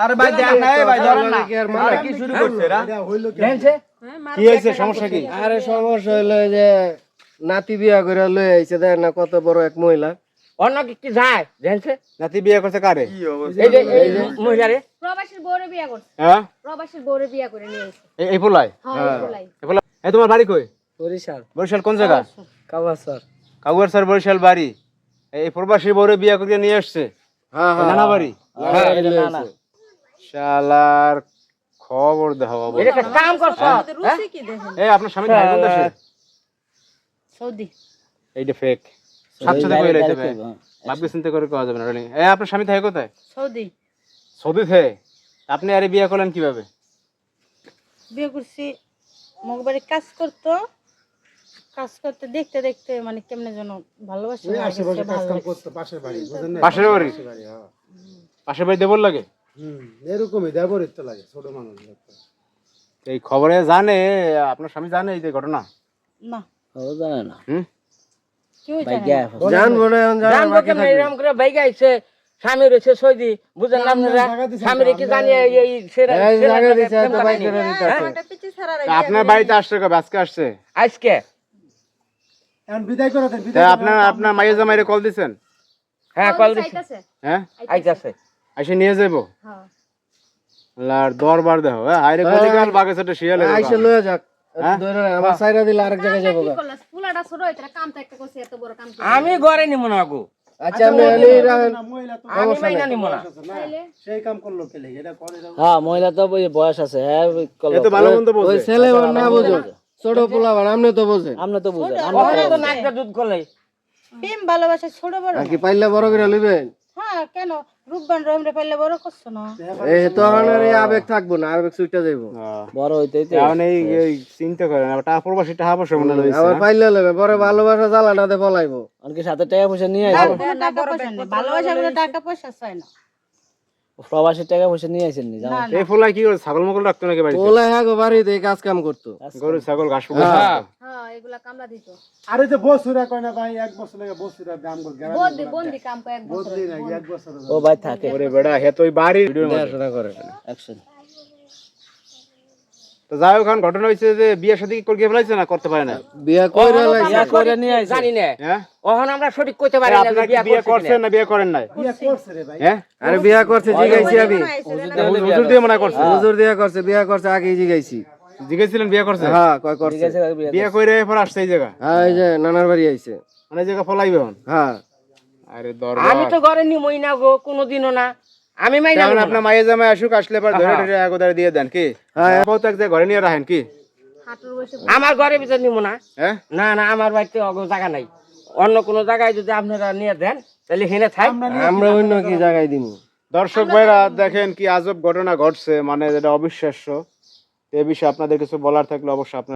আরে ভাই দেন না ভাই ধরেন না আরে কি শুরু করছে এরা জানছে কি হইছে সমস্যা কি আরে সমস্যা হইলো যে নাতি বিয়া করে লই আইছে দেখ না কত বড় এক মহিলা অন্য কি যায় জানছে নাতি বিয়ে করতে কারে এই যে মহিলারে প্রবাসীর বউরে বিয়া করছে হ্যাঁ প্রবাসীর বউরে বিয়া করে নিয়ে এসেছে এই পোলাই হ্যাঁ এগুলাই এই পোলাই এই তোমার বাড়ি কই বরিশাল বরিশাল কোন জায়গা কাওয়াসর কাগুয়ার স্যার বরিশাল বাড়ি এই প্রবাসী বউরে বিয়ে করে নিয়ে আসছে হ্যাঁ নানা বাড়ি হ্যাঁ না শালার খবর দাও বাবা এটা একটা কাম করছ রুচি কি দেখেন এই আপনার স্বামী ভাই কোন দেশে সৌদি এইটা ফেক সাথে কই লাইতে হবে ভাবকে চিন্তা করে কোয়া যাবে না ডার্লিং এই আপনার স্বামী থাকে কোথায় সৌদি সৌদি থেকে আপনি আরে বিয়ে করলেন কিভাবে বিয়ে করছি মগবাড়ি কাজ করতে দেখতে দেখতে মানে কেমনে যেন ভালোবাসি আশেপাশে কাজ কাম করতে পাশের বাড়ি পাশের বাড়ি দেবর লাগে এরকমই দেবরিত তো লাগে ছোট মানুষ এই খবরে জানে আপনার স্বামী জানে এই যে ঘটনা না ও জানে না কেউ জানে না জানবো না জানবো কেমন এরকম করে বাইক আইছে স্বামী রয়েছে সৌদি বুঝেন না আপনারা স্বামীর কি জানিয়ে এই জায়গা দিছে তো বাইক করে দিতেছে এটা পিছে ছাড়া আপনার বাড়িতে আসছে কবে আজকে আসছে আজকে এখন বিদায় করে দেন তা আপনার মাইয়া জামাইরে কল দিছেন হ্যাঁ কল দিছে আইতাছে হ্যাঁ আইতাছে এসে নিয়ে যাবো হ্যাঁ লার দরবার দেখো হাইরে কলিকাল বাগে ছোট শিয়ালে আইসা লয়ে যাক ধরে আমার সাইরা দিলে আরেক জায়গায় যাবো কি করলাস ফুলাটা ছোট হইতরা কাম তো একটা করছে এত বড় কাম আমি ঘরে নিব না গো আচ্ছা আমি এনে রাখেন আমি মাইনা নিব না তাইলে সেই কাম করলো কেলে এটা করে হ্যাঁ মহিলা তো বয়স আছে হ্যাঁ এত ভালো মন্দ ওই বলছে ছেলে না বুঝো ছোট পোলা বান আপনি তো বুঝেন আপনি তো বুঝেন ওখানে তো নাকটা দুধ খোলে প্রেম ভালোবাসা ছোট বড় আর কি পাইলে বড় করে লইবেন হ্যাঁ কেন রূপবান রহিমরে পাইলে বড় করছো না এই তো আর এই আবেগ থাকবো না আবেগ সুইটা যাইবো বড় হইতেই তো এখন এই চিন্তা করেন ওটা প্রবাসী টাকা পয়সা মনে লইছে আবার পাইলে লইবে পরে ভালোবাসা জ্বালানাতে পলাইবো অনকে সাথে টাকা পয়সা নিয়ে আইবো টাকা পয়সা নেই ভালোবাসা বলে টাকা পয়সা চাই না প্রবাসী টাকা পয়সা নিয়ে আইছেন নি না এই ফুলাই কি করে ছাগল মকল রাখতো নাকি বাড়িতে পোলা হ্যাঁ গো বাড়িতে কাজ কাম করতো গরু ছাগল ঘাস ফুল হ্যাঁ এগুলা কামলা দিত আরে যে বসুরা কয় না ভাই এক বছর লাগে বসুরা দাম কর বন্দি কাম কো এক বছর এক বছর ও ভাই থাকে ওরে বেড়া হে তো ওই বাড়ির দেখাশোনা করে অ্যাকশন তো যাই হোক এখন ঘটনা হইছে যে বিয়ে শাদী কি করে ফেলাইছে না করতে পারে না বিয়া কইরা লাইছে বিয়া করে নিয়ে আইছে জানি না হ্যাঁ ওখানে আমরা সঠিক কইতে পারি না আপনারা কি বিয়ে করছেন না বিয়ে করেন নাই বিয়া করছে রে ভাই হ্যাঁ আরে বিয়া করছে জিগাইছি আমি হুজুর দিয়ে মনে করছে হুজুর দিয়া করছে বিয়া করছে আগেই জিগাইছি জিজ্ঞেসছিলেন বিয়ে করছে হ্যাঁ কয় করছে বিয়ে কইরে এরপর আসছে এই জায়গা হ্যাঁ এই যে নানার বাড়ি আইছে মানে এই জায়গা ফলাইবে হন হ্যাঁ আরে দরবার আমি তো ঘরে নিমই না গো কোনোদিনও না আমি মাইনা যেমন নিব আপনার মায়ের জামাই আসুক আসলে পর ধরে ধরে আগোদারে দিয়ে দেন কি হ্যাঁ বহুত এক জায়গায় ঘরে নিয়ে রাখেন কি হাঁটুর বসে না। আমার ঘরে ভিতর নিব না হ্যাঁ না না আমার বাড়িতে অগ জায়গা নাই অন্য কোনো জায়গায় যদি আপনারা নিয়ে দেন তাহলে হেনে থাক আমরা অন্য কি জায়গায় দিমু দর্শক ভাইরা দেখেন কি আজব ঘটনা ঘটছে মানে যেটা অবিশ্বাস্য এই বিষয়ে আপনাদের কিছু বলার থাকলে অবশ্যই আপনারা